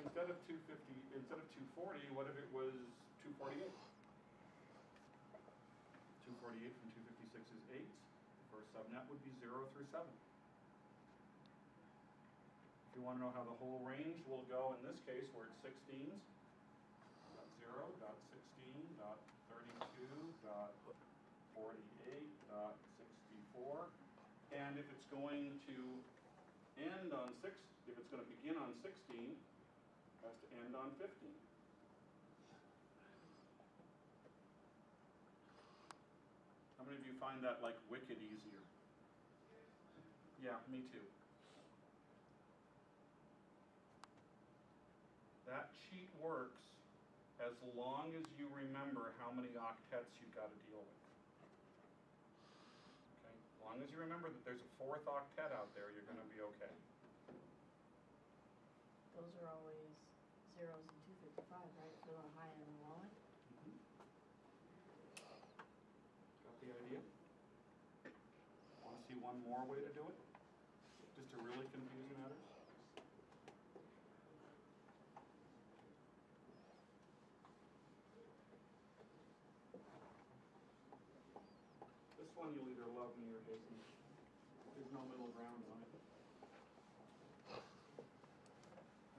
instead of 240, what if it was 248? 248 from 256 is 8. The first subnet would be 0 through 7. If you want to know how the whole range will go, in this case, where it's 16s, dot 0, dot 16, dot 32, dot 48, dot 64. And if it's going to end on if it's going to begin on 16, it has to end on 15. How many of you find that like wicked easier? Yeah, me too. That cheat works as long as you remember how many octets you've got to deal with. Okay? As long as you remember that there's a 4th octet out there, you're going to be okay. Those are always zeros and 255, right? For the high and the low end? Mm-hmm. Got the idea? Want to see one more way to do it? Just to really confuse matters? This one you'll either love me or hate me. There's no middle ground on it.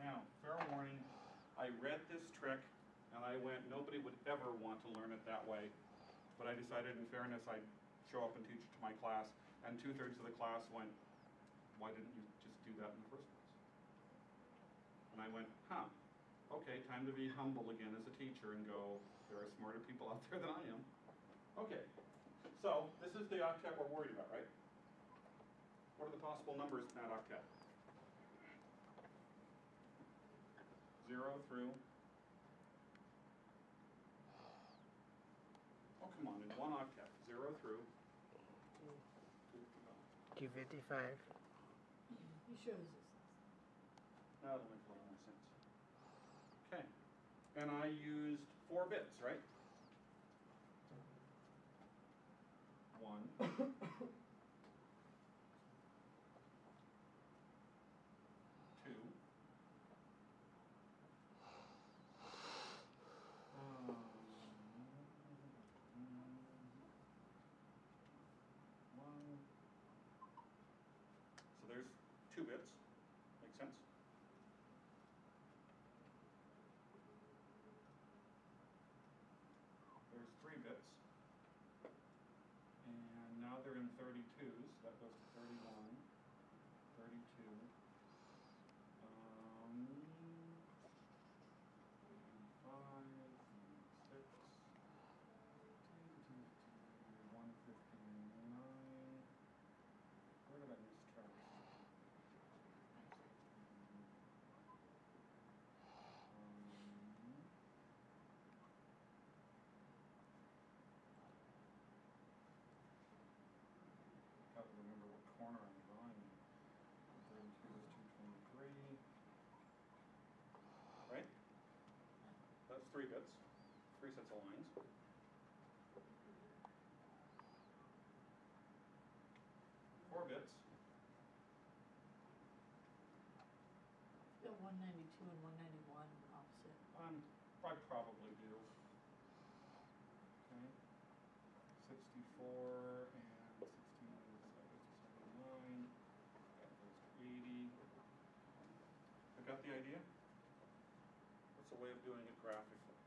Now, fair warning, I read this trick and I went, nobody would ever want to learn it that way. But I decided, in fairness, I'd show up and teach it to my class, and 2/3 of the class went, why didn't you just do that in the first place? And I went, okay, time to be humble again as a teacher and go, there are smarter people out there than I am. Okay, so this is the octet we're worried about, right? What are the possible numbers in that octet? 0 through... Oh, come on, in one octet, 0 through... 255. He shows us. Now that'll make a little more sense. Okay, and I used 4 bits, right? 1, 2, 1. So there's 2 bits. Make sense? There's 3 bits. And now they're in 32s. That goes to 31, 32, 5, 6, 159. Where did I miss track? Got to remember what corner I'm drawing in. 32 is 223. Right? That's 3 bits. 3 sets of lines. 4 bits. You got 192 and 191 opposite. I probably do. Okay. 64 and 16 is 79. That goes to 80. I got the idea? What's a way of doing it graphically?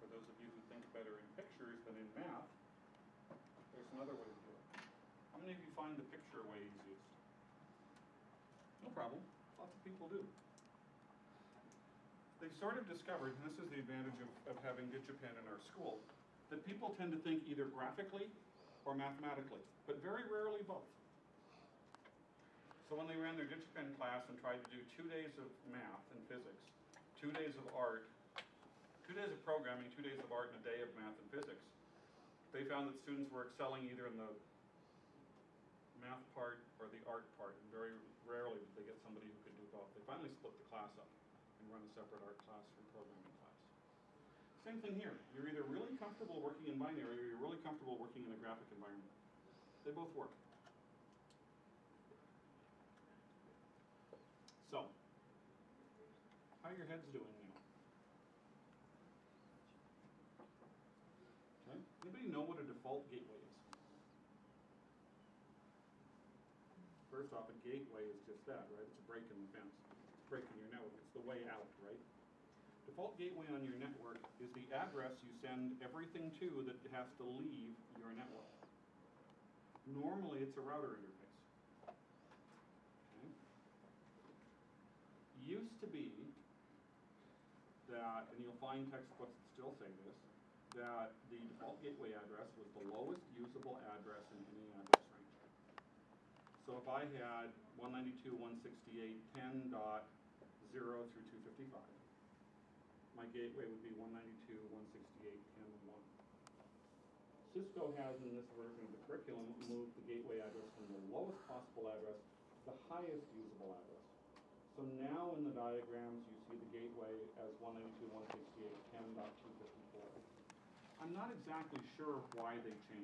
For those of you who think better in pictures than in math, there's another way to do it. How many of you find the picture way easiest? No problem. Lots of people do. They've sort of discovered, and this is the advantage of having DigiPen in our school, that people tend to think either graphically or mathematically, but very rarely both. So when they ran their DigiPen class and tried to do 2 days of math and physics, 2 days of art, 2 days of programming, 2 days of art, and a day of math and physics, they found that students were excelling either in the math part or the art part, and very rarely did they get somebody who could do both. They finally split the class up and run a separate art class from programming class. Same thing here. You're either really comfortable working in binary or you're really comfortable working in a graphic environment. They both work. So, how how your head's doing now. Okay, anybody know what a default gateway is? First off, a gateway is just that, right? It's a break in the fence. It's breaking your network. It's the way out, right? Default gateway on your network is the address you send everything to that has to leave your network. Normally, it's a router interface. Okay? Used to be that, and you'll find textbooks that still say this, that the default gateway address was the lowest usable address in any address range. So if I had 192.168.10.0 through 255, my gateway would be 192.168.10.1. Cisco has, in this version of the curriculum, moved the gateway address from the lowest possible address to the highest usable address. So now in the diagrams, you see the gateway as 192.168.10.254. I'm not exactly sure why they changed